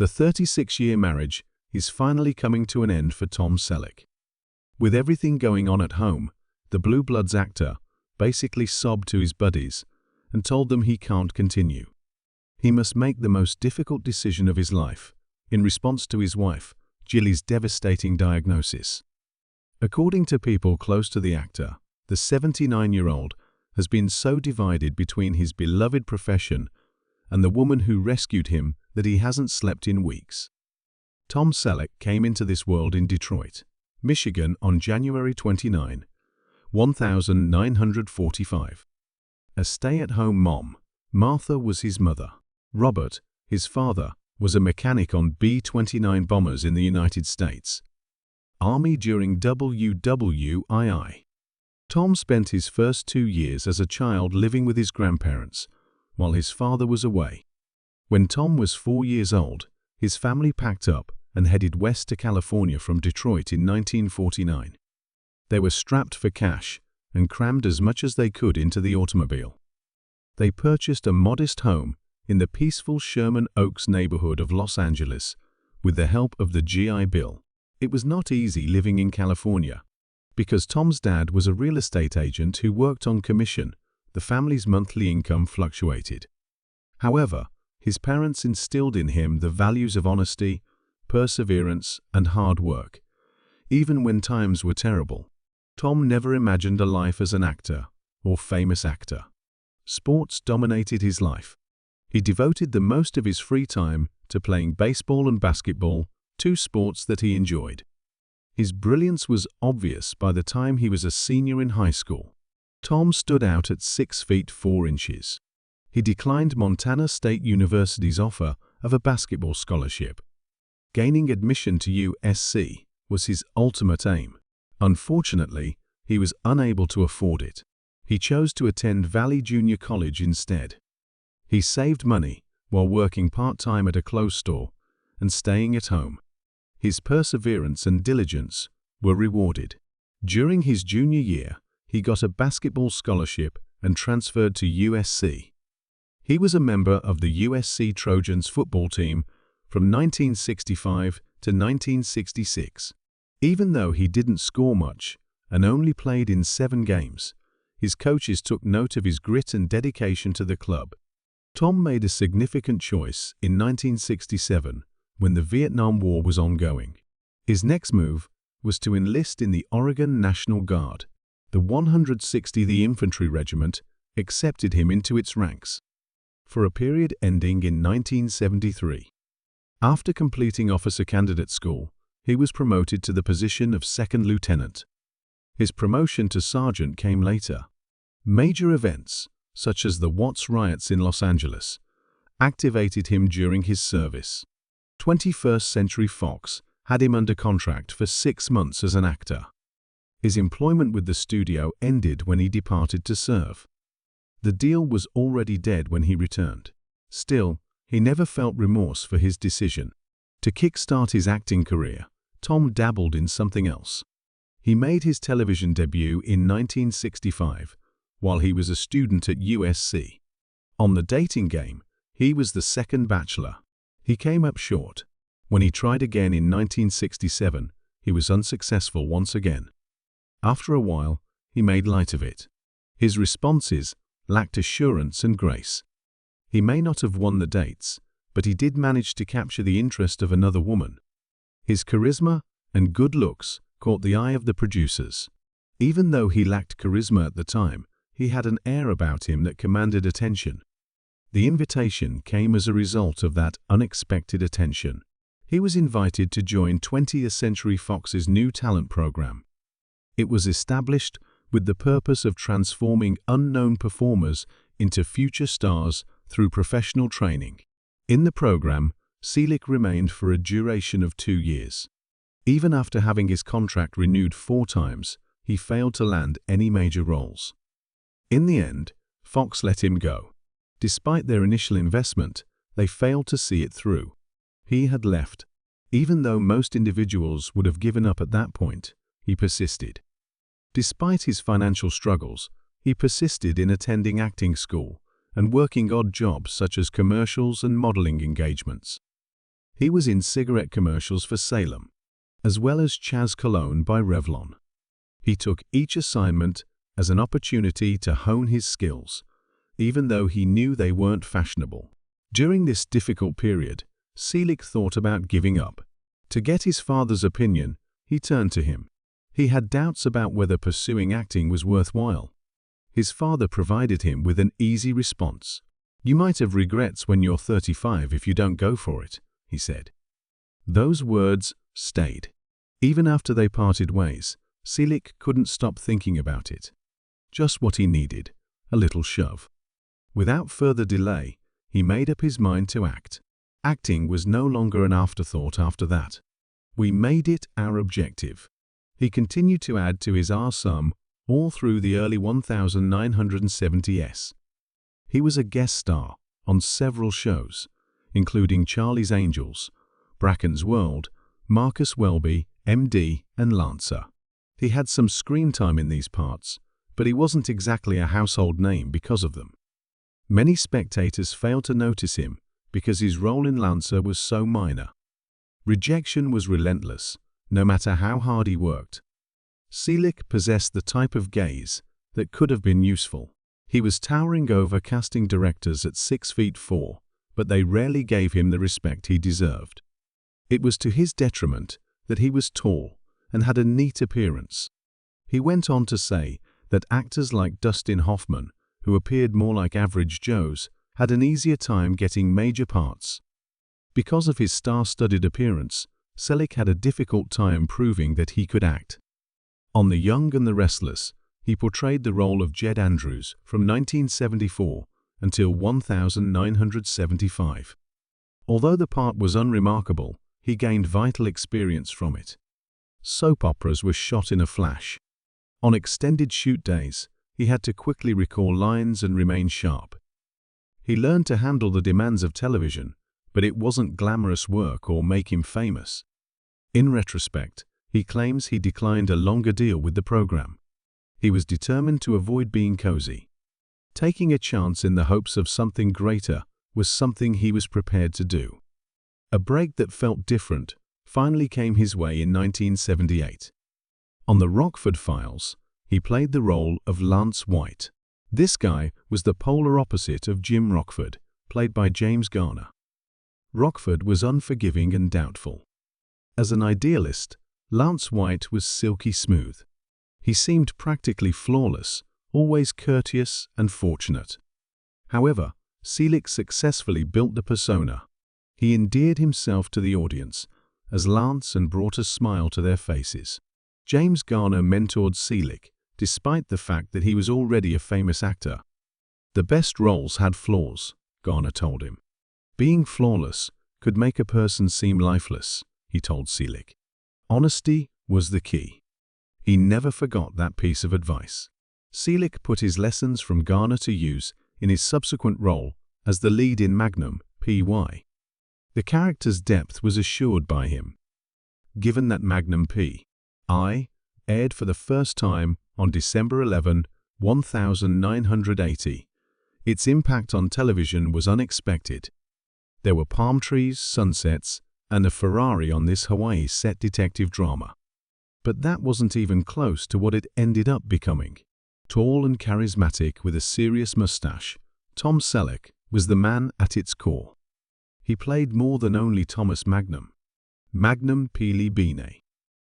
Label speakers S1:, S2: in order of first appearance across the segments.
S1: The 36-year marriage is finally coming to an end for Tom Selleck. With everything going on at home, the Blue Bloods actor basically sobbed to his buddies and told them he can't continue. He must make the most difficult decision of his life in response to his wife, Jilly's devastating diagnosis. According to people close to the actor, the 79-year-old has been so divided between his beloved profession and the woman who rescued him that he hasn't slept in weeks. Tom Selleck came into this world in Detroit, Michigan on January 29, 1945. A stay-at-home mom, Martha was his mother. Robert, his father, was a mechanic on B-29 bombers in the United States Army during WWII. Tom spent his first 2 years as a child living with his grandparents, while his father was away. When Tom was 4 years old, his family packed up and headed west to California from Detroit in 1949. They were strapped for cash and crammed as much as they could into the automobile. They purchased a modest home in the peaceful Sherman Oaks neighborhood of Los Angeles with the help of the GI Bill. It was not easy living in California. Because Tom's dad was a real estate agent who worked on commission, the family's monthly income fluctuated. However, his parents instilled in him the values of honesty, perseverance, and hard work. Even when times were terrible, Tom never imagined a life as an actor or famous actor. Sports dominated his life. He devoted the most of his free time to playing baseball and basketball, two sports that he enjoyed. His brilliance was obvious by the time he was a senior in high school. Tom stood out at 6 feet 4 inches. He declined Montana State University's offer of a basketball scholarship. Gaining admission to USC was his ultimate aim. Unfortunately, he was unable to afford it. He chose to attend Valley Junior College instead. He saved money while working part-time at a clothes store and staying at home. His perseverance and diligence were rewarded. During his junior year, he got a basketball scholarship and transferred to USC. He was a member of the USC Trojans football team from 1965 to 1966. Even though he didn't score much and only played in 7 games, his coaches took note of his grit and dedication to the club. Tom made a significant choice in 1967 when the Vietnam War was ongoing. His next move was to enlist in the Oregon National Guard. The 160th Infantry Regiment accepted him into its ranks for a period ending in 1973. After completing officer candidate school, he was promoted to the position of second lieutenant. His promotion to sergeant came later. Major events, such as the Watts riots in Los Angeles, activated him during his service. 21st Century Fox had him under contract for 6 months as an actor. His employment with the studio ended when he departed to serve. The deal was already dead when he returned. Still, he never felt remorse for his decision. To kickstart his acting career, Tom dabbled in something else. He made his television debut in 1965 while he was a student at USC. On The Dating Game, he was the second bachelor. He came up short. When he tried again in 1967, he was unsuccessful once again. After a while, he made light of it. His responses lacked assurance and grace. He may not have won the dates, but he did manage to capture the interest of another woman. His charisma and good looks caught the eye of the producers. Even though he lacked charisma at the time, he had an air about him that commanded attention. The invitation came as a result of that unexpected attention. He was invited to join 20th Century Fox's new talent program. It was established with the purpose of transforming unknown performers into future stars through professional training. In the program, Selleck remained for a duration of 2 years. Even after having his contract renewed 4 times, he failed to land any major roles. In the end, Fox let him go. Despite their initial investment, they failed to see it through. He had left. Even though most individuals would have given up at that point, he persisted. Despite his financial struggles, he persisted in attending acting school and working odd jobs such as commercials and modeling engagements. He was in cigarette commercials for Salem, as well as Chaz Cologne by Revlon. He took each assignment as an opportunity to hone his skills, even though he knew they weren't fashionable. During this difficult period, Selleck thought about giving up. To get his father's opinion, he turned to him. He had doubts about whether pursuing acting was worthwhile. His father provided him with an easy response. "You might have regrets when you're 35 if you don't go for it," he said. Those words stayed. Even after they parted ways, Selleck couldn't stop thinking about it. Just what he needed, a little shove. Without further delay, he made up his mind to act. Acting was no longer an afterthought after that. We made it our objective. He continued to add to his sum all through the early 1970s. He was a guest star on several shows, including Charlie's Angels, Bracken's World, Marcus Welby, MD, and Lancer. He had some screen time in these parts, but he wasn't exactly a household name because of them. Many spectators failed to notice him because his role in Lancer was so minor. Rejection was relentless, no matter how hard he worked. Selleck possessed the type of gaze that could have been useful. He was towering over casting directors at 6'4", but they rarely gave him the respect he deserved. It was to his detriment that he was tall and had a neat appearance. He went on to say that actors like Dustin Hoffman, who appeared more like average Joes, had an easier time getting major parts. Because of his star-studded appearance, Selleck had a difficult time proving that he could act. On The Young and the Restless, he portrayed the role of Jed Andrews from 1974 until 1975. Although the part was unremarkable, he gained vital experience from it. Soap operas were shot in a flash. On extended shoot days, he had to quickly recall lines and remain sharp. He learned to handle the demands of television, but it wasn't glamorous work or make him famous. In retrospect, he claims he declined a longer deal with the program. He was determined to avoid being cozy. Taking a chance in the hopes of something greater was something he was prepared to do. A break that felt different finally came his way in 1978. On The Rockford Files, he played the role of Lance White. This guy was the polar opposite of Jim Rockford, played by James Garner. Rockford was unforgiving and doubtful. As an idealist, Lance White was silky smooth. He seemed practically flawless, always courteous and fortunate. However, Selleck successfully built the persona. He endeared himself to the audience as Lance and brought a smile to their faces. James Garner mentored Selleck, despite the fact that he was already a famous actor. "The best roles had flaws," Garner told him. "Being flawless could make a person seem lifeless," he told Selleck. Honesty was the key. He never forgot that piece of advice. Selleck put his lessons from Garner to use in his subsequent role as the lead in Magnum, P.Y. The character's depth was assured by him. Given that Magnum P.I. aired for the first time on December 11, 1980, its impact on television was unexpected. There were palm trees, sunsets, and a Ferrari on this Hawaii set detective drama. But that wasn't even close to what it ended up becoming. Tall and charismatic with a serious mustache, Tom Selleck was the man at its core. He played more than only Thomas Magnum Pili Bene.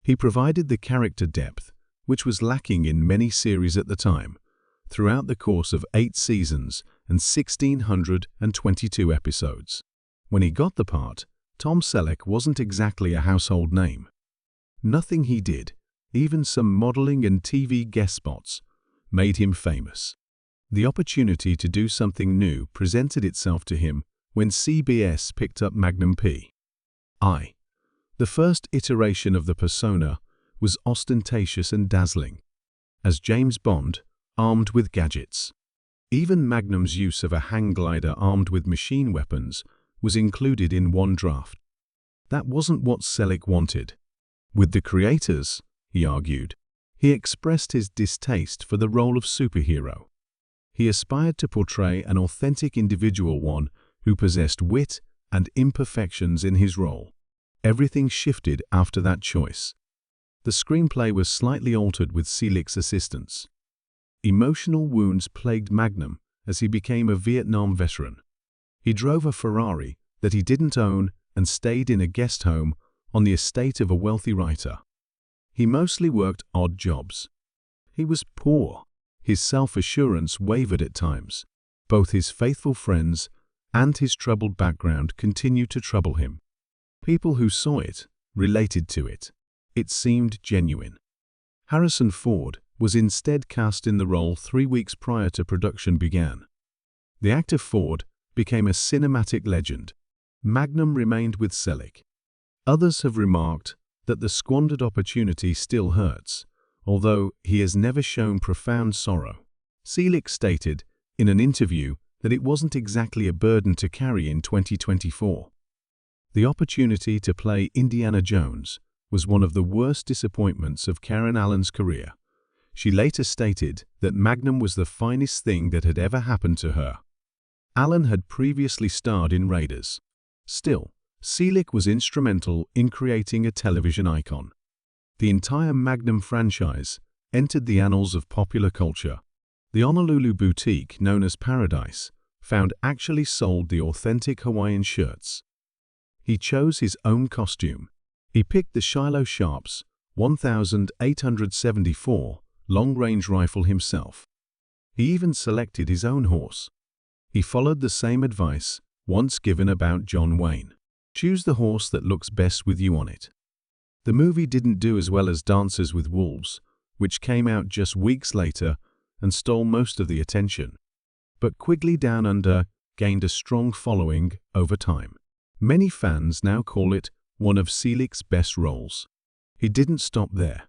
S1: He provided the character depth, which was lacking in many series at the time, throughout the course of 8 seasons and 1,622 episodes. When he got the part, Tom Selleck wasn't exactly a household name. Nothing he did, even some modeling and TV guest spots, made him famous. The opportunity to do something new presented itself to him when CBS picked up Magnum P.I. The first iteration of the persona was ostentatious and dazzling, as James Bond, armed with gadgets. Even Magnum's use of a hang glider armed with machine weapons was included in one draft. That wasn't what Selleck wanted. With the creators, he argued, he expressed his distaste for the role of superhero. He aspired to portray an authentic individual, one who possessed wit and imperfections in his role. Everything shifted after that choice. The screenplay was slightly altered with Selleck's assistance. Emotional wounds plagued Magnum as he became a Vietnam veteran. He drove a Ferrari that he didn't own and stayed in a guest home on the estate of a wealthy writer. He mostly worked odd jobs. He was poor. His self-assurance wavered at times. Both his faithful friends and his troubled background continued to trouble him. People who saw it related to it. It seemed genuine. Harrison Ford was instead cast in the role 3 weeks prior to production began. The actor Ford became a cinematic legend. Magnum remained with Selleck. Others have remarked that the squandered opportunity still hurts, although he has never shown profound sorrow. Selleck stated in an interview that it wasn't exactly a burden to carry in 2024. The opportunity to play Indiana Jones was one of the worst disappointments of Karen Allen's career. She later stated that Magnum was the finest thing that had ever happened to her. Allen had previously starred in Raiders. Still, Selleck was instrumental in creating a television icon. The entire Magnum franchise entered the annals of popular culture. The Honolulu boutique known as Paradise found actually sold the authentic Hawaiian shirts. He chose his own costume. He picked the Shiloh Sharp's 1874 long-range rifle himself. He even selected his own horse. He followed the same advice once given about John Wayne. Choose the horse that looks best with you on it. The movie didn't do as well as Dances with Wolves, which came out just weeks later and stole most of the attention. But Quigley Down Under gained a strong following over time. Many fans now call it one of Selleck's best roles. He didn't stop there.